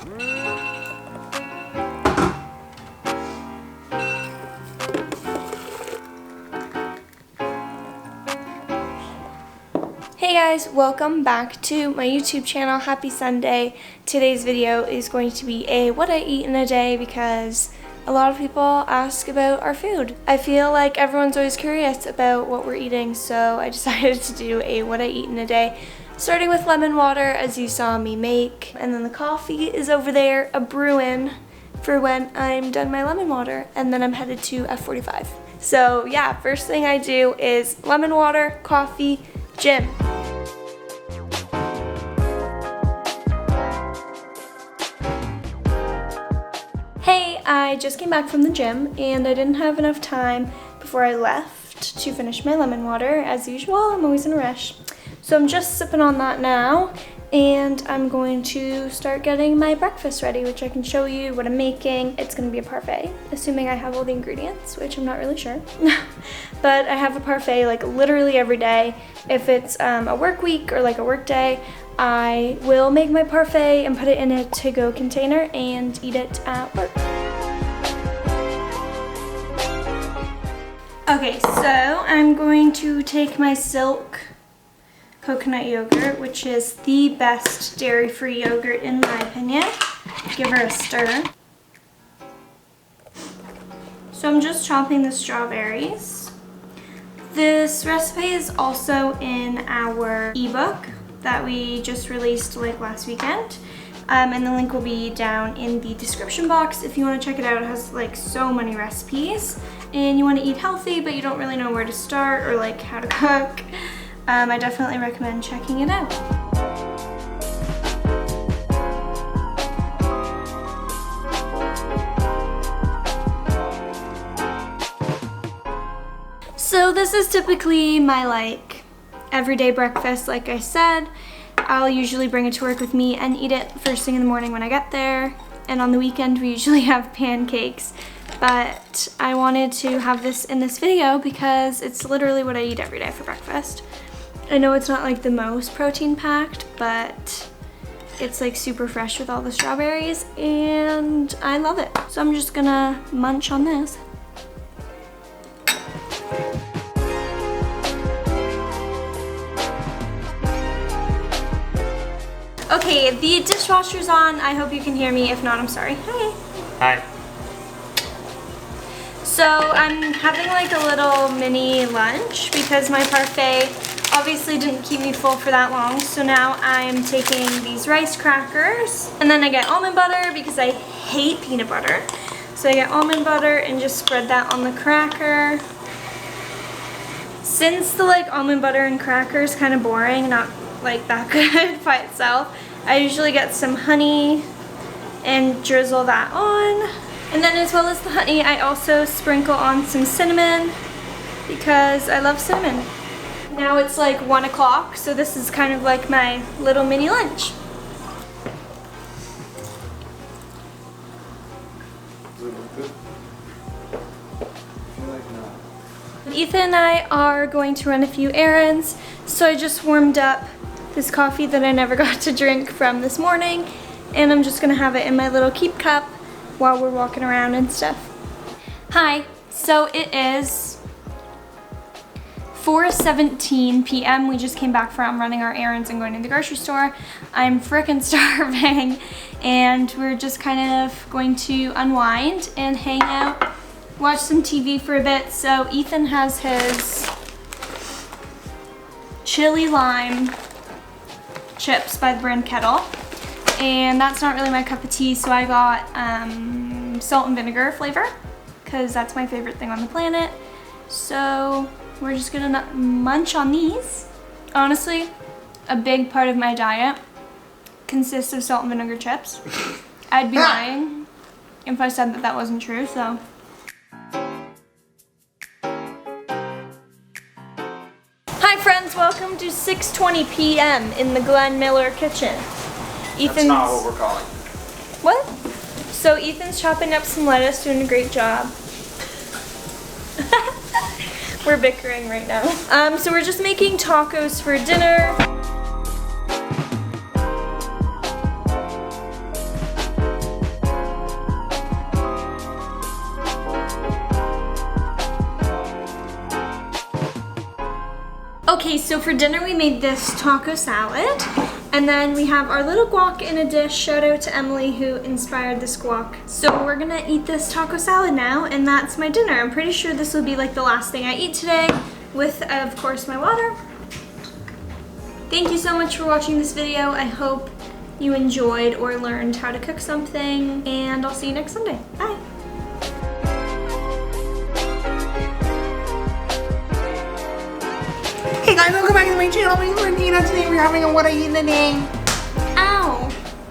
Hey guys, welcome back to my YouTube channel. Happy Sunday. Today's video is going to be a what I eat in a day because a lot of people ask about our food. I feel like everyone's always curious about what we're eating, so I decided to do a what I eat in a day, starting with lemon water as you saw me make, and then the coffee is over there a brewing for when I'm done my lemon water, and then I'm headed to F45. So yeah, first thing I do is lemon water, coffee, gym. Hey, I just came back from the gym and I didn't have enough time before I left to finish my lemon water. As usual, I'm always in a rush. So I'm just sipping on that now and I'm going to start getting my breakfast ready, which I can show you what I'm making. It's gonna be a parfait, assuming I have all the ingredients, which I'm not really sure. But I have a parfait like literally every day. If it's a work week or like a work day, I will make my parfait and put it in a to-go container and eat it at work. Okay, so I'm going to take my Silk coconut yogurt, which is the best dairy-free yogurt in my opinion. Give her a stir. So I'm just chopping the strawberries. This recipe is also in our ebook that we just released like last weekend. And the link will be down in the description box if you want to check it out. It has like so many recipes and you want to eat healthy but you don't really know where to start or like how to cook. I definitely recommend checking it out. So this is typically my like everyday breakfast, like I said. I'll usually bring it to work with me and eat it first thing in the morning when I get there. And on the weekend we usually have pancakes. But I wanted to have this in this video because it's literally what I eat every day for breakfast. I know it's not like the most protein packed, but it's like super fresh with all the strawberries and I love it. So I'm just gonna munch on this. Okay, the dishwasher's on. I hope you can hear me. If not, I'm sorry. Hi. Hi. So I'm having like a little mini lunch because my parfait obviously didn't keep me full for that long. So now I'm taking these rice crackers and then I get almond butter because I hate peanut butter. So I get almond butter and just spread that on the cracker. Since the like almond butter and cracker is kind of boring, not like that good by itself, I usually get some honey and drizzle that on. And then as well as the honey, I also sprinkle on some cinnamon because I love cinnamon. Now it's like 1 o'clock, so this is kind of like my little mini lunch. Ethan and I are going to run a few errands, so I just warmed up this coffee that I never got to drink from this morning, and I'm just gonna have it in my little keep cup while we're walking around and stuff. Hi, so it is 4:17 p.m. We just came back from running our errands and going to the grocery store. I'm frickin' starving and we're just kind of going to unwind and hang out, watch some TV for a bit. So Ethan has his chili lime chips by the brand Kettle, and that's not really my cup of tea, so I got salt and vinegar flavor because that's my favorite thing on the planet. So we're just gonna munch on these. Honestly, a big part of my diet consists of salt and vinegar chips. I'd be lying if I said that that wasn't true, so. Hi friends, welcome to 6:20 p.m. in the Glenn Miller kitchen. Ethan's... That's not what we're calling. What? So Ethan's chopping up some lettuce, doing a great job. We're bickering right now. So we're just making tacos for dinner. Okay, so for dinner we made this taco salad, and then we have our little guac in a dish. Shout out to Emily who inspired this guac. So we're gonna eat this taco salad now, and that's my dinner. I'm pretty sure this will be like the last thing I eat today, with of course my water. Thank you so much for watching this video. I hope you enjoyed or learned how to cook something, and I'll see you next Sunday. Bye. Hey guys, welcome back to my channel. My name's Martina. Today we're having a what I eat today.